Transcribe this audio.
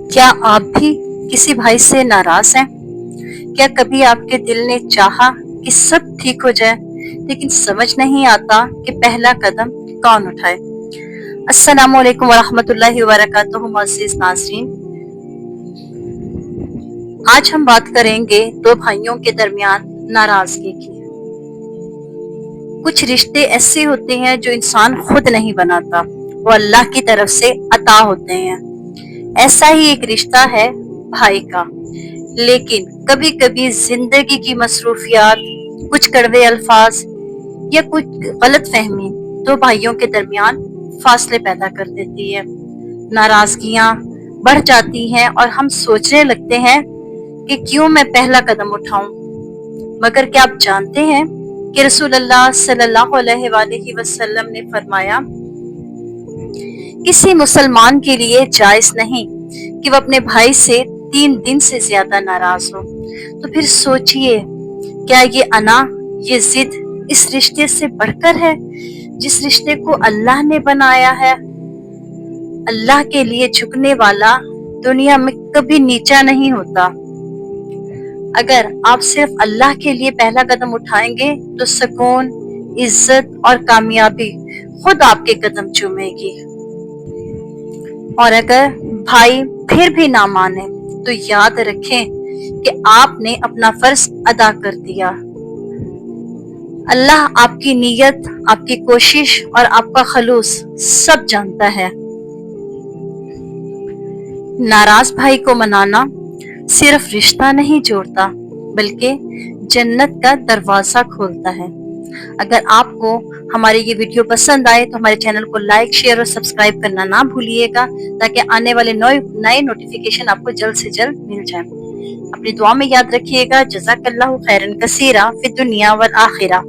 क्या आप भी किसी भाई से नाराज हैं? क्या कभी आपके दिल ने चाहा कि सब ठीक हो जाए, लेकिन समझ नहीं आता कि पहला कदम कौन उठाए? अस्सलामु अलैकुम वरहमतुल्लाहि वबरकातुहू मुअज़्ज़िज़ नाज़रीन। आज हम बात करेंगे दो भाइयों के दरमियान नाराजगी की। कुछ रिश्ते ऐसे होते हैं जो इंसान खुद नहीं बनाता, वो अल्लाह की तरफ से अता होते हैं। ऐसा ही एक रिश्ता है भाई का। लेकिन कभी कभी जिंदगी की मसरूफियात, कुछ कड़वे अल्फाज या कुछ गलत फहमी दो भाइयों के दरमियान फासले पैदा कर देती है। नाराजगियां बढ़ जाती हैं और हम सोचने लगते हैं कि क्यों मैं पहला कदम उठाऊं। मगर क्या आप जानते हैं कि रसूल अल्लाह सल्लल्लाहु अलैहि वसल्लम ने फरमाया, किसी मुसलमान के लिए जायज नहीं कि वो अपने भाई से 3 दिन से ज्यादा नाराज हो। तो फिर सोचिए, क्या ये अना, ये जिद इस रिश्ते से बढ़कर है जिस रिश्ते को अल्लाह ने बनाया है? अल्लाह के लिए झुकने वाला दुनिया में कभी नीचा नहीं होता। अगर आप सिर्फ अल्लाह के लिए पहला कदम उठाएंगे तो सुकून, इज्जत और कामयाबी खुद आपके कदम चूमेगी। और अगर भाई फिर भी ना माने तो याद रखें कि आपने अपना फर्ज अदा कर दिया। अल्लाह आपकी नीयत, आपकी कोशिश और आपका खलूस सब जानता है। नाराज भाई को मनाना सिर्फ रिश्ता नहीं जोड़ता, बल्कि जन्नत का दरवाजा खोलता है। अगर आपको हमारी ये वीडियो पसंद आए तो हमारे चैनल को लाइक, शेयर और सब्सक्राइब करना ना भूलिएगा, ताकि आने वाले नए नोटिफिकेशन आपको जल्द से जल्द मिल जाए। अपनी दुआ में याद रखिएगा। जज़ाकल्लाहु खैरन कसीरा फिद दुनिया वल आखिरा।